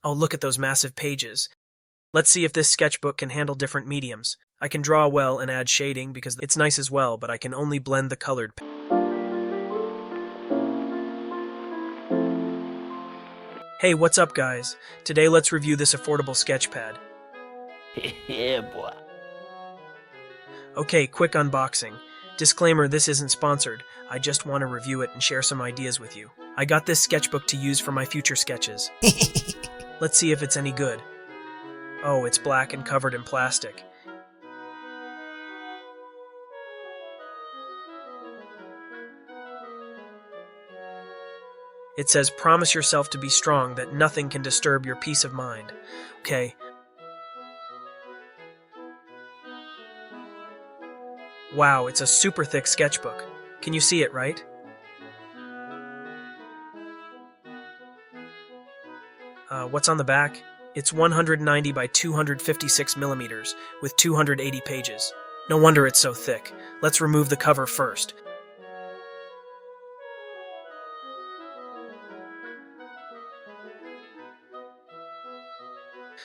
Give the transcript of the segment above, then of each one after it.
Oh, look at those massive pages. Let's see if this sketchbook can handle different mediums. I can draw well and add shading because it's nice as well, but I can only blend the colored. Hey, what's up guys? Today let's review this affordable sketchpad. Yeah, boy. Okay, quick unboxing. Disclaimer, this isn't sponsored. I just want to review it and share some ideas with you. I got this sketchbook to use for my future sketches. Let's see if it's any good. Oh, it's black and covered in plastic. It says, promise yourself to be strong, that nothing can disturb your peace of mind. Okay. Wow, it's a super thick sketchbook. Can you see it, right? What's on the back? It's 190 by 256 millimeters, with 280 pages. No wonder it's so thick. Let's remove the cover first.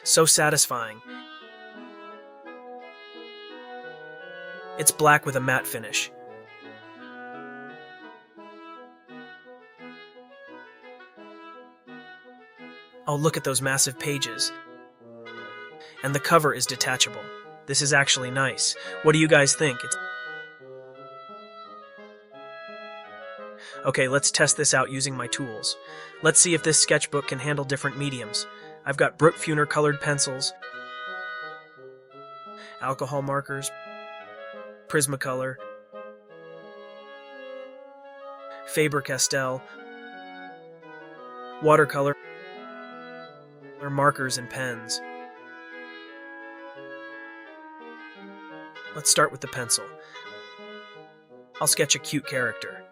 So satisfying. It's black with a matte finish. Oh, look at those massive pages. And the cover is detachable. This is actually nice. What do you guys think? Okay, let's test this out using my tools. Let's see if this sketchbook can handle different mediums. I've got Brook-Funer colored pencils, alcohol markers, Prismacolor, Faber-Castell, watercolor, markers, and pens. Let's start with the pencil. I'll sketch a cute character.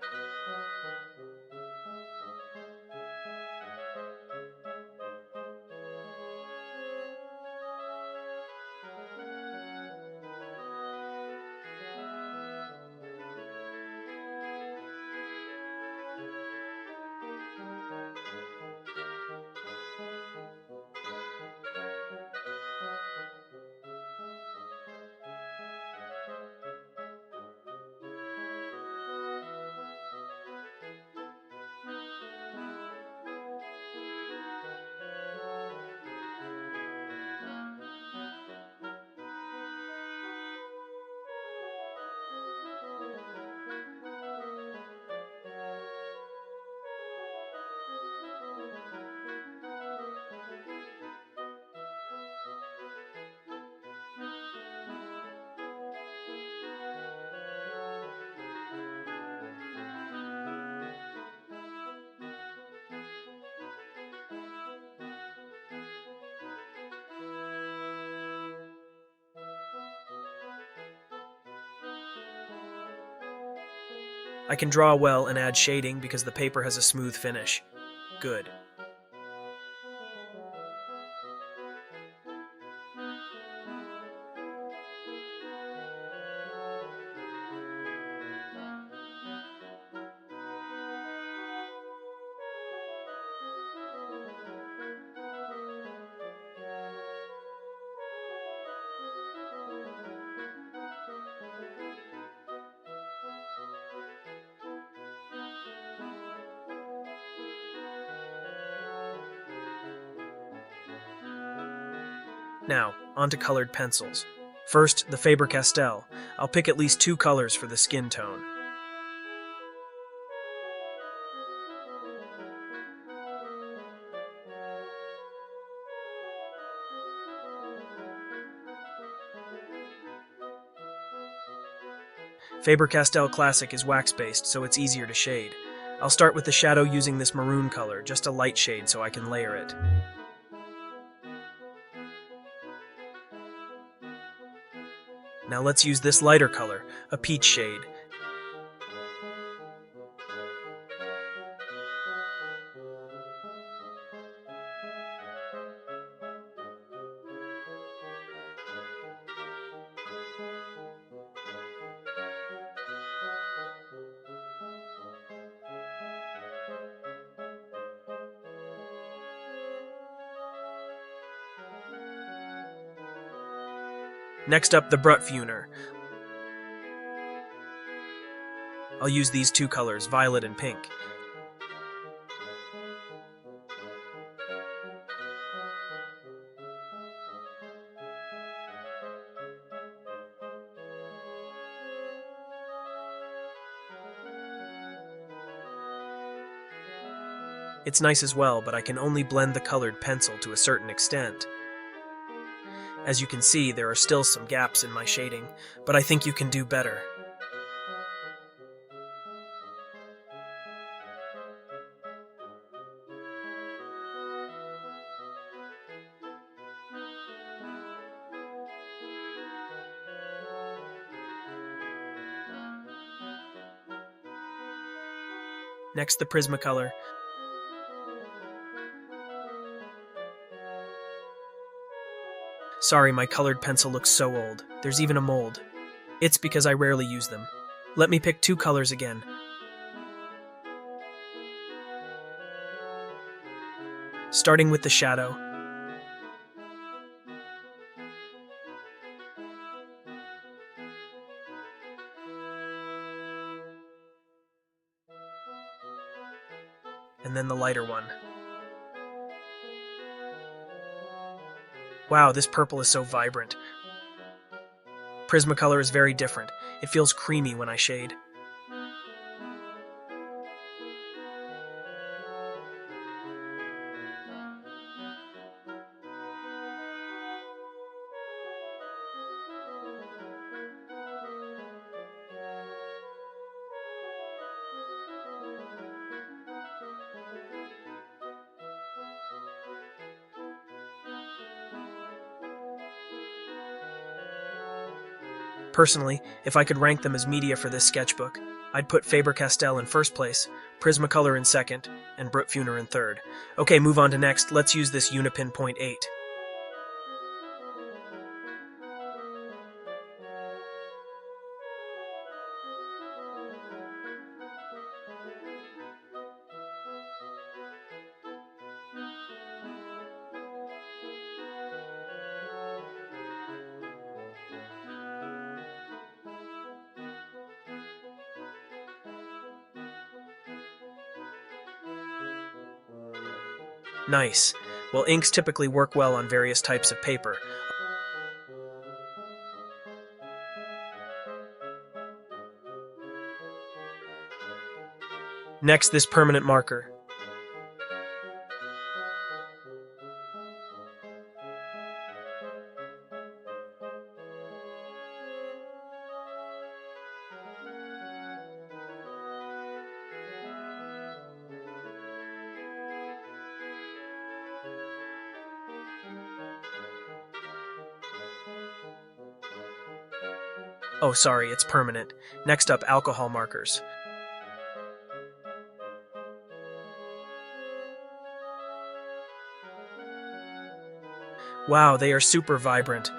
I can draw well and add shading because the paper has a smooth finish. Good. Now, onto colored pencils. First, the Faber-Castell. I'll pick at least 2 colors for the skin tone. Faber-Castell Classic is wax-based, so it's easier to shade. I'll start with the shadow using this maroon color, just a light shade so I can layer it. Now let's use this lighter color, a peach shade. Next up, the Brutfuner. I'll use these two colors, violet and pink. It's nice as well, but I can only blend the colored pencil to a certain extent. As you can see, there are still some gaps in my shading, but I think you can do better. Next, the Prismacolor. Sorry, my colored pencil looks so old. There's even a mold. It's because I rarely use them. Let me pick two colors again. Starting with the shadow. And then the lighter one. Wow, this purple is so vibrant. Prismacolor is very different. It feels creamy when I shade. Personally, if I could rank them as media for this sketchbook, I'd put Faber-Castell in first place, Prismacolor in second, and Brutfuner in third. Okay, move on to next. Let's use this Unipin .8. Nice. Well, inks typically work well on various types of paper. Next, this permanent marker. Oh, sorry, it's permanent. Next up, alcohol markers. Wow, they are super vibrant.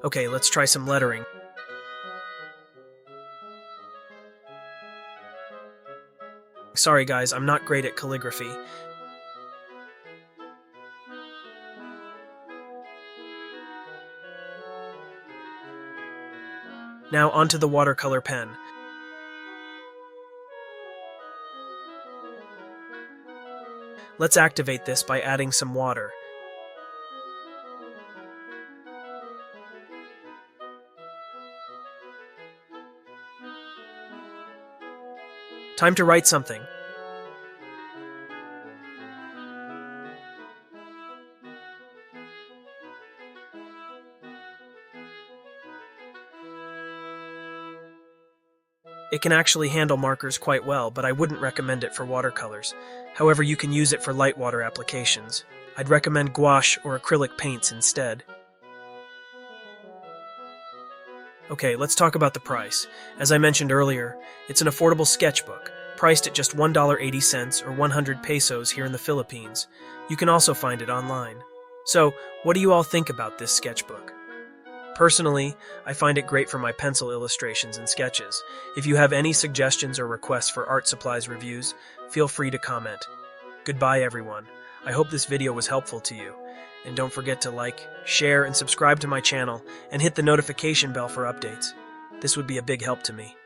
Okay, let's try some lettering. Sorry guys, I'm not great at calligraphy. Now onto the watercolor pen. Let's activate this by adding some water. Time to write something. It can actually handle markers quite well, but I wouldn't recommend it for watercolors. However, you can use it for light water applications. I'd recommend gouache or acrylic paints instead. Okay, let's talk about the price. As I mentioned earlier, it's an affordable sketchbook, priced at just $1.80 or 100 pesos here in the Philippines. You can also find it online. So, what do you all think about this sketchbook? Personally, I find it great for my pencil illustrations and sketches. If you have any suggestions or requests for art supplies reviews, feel free to comment. Goodbye, everyone. I hope this video was helpful to you. And don't forget to like, share, and subscribe to my channel, and hit the notification bell for updates. This would be a big help to me.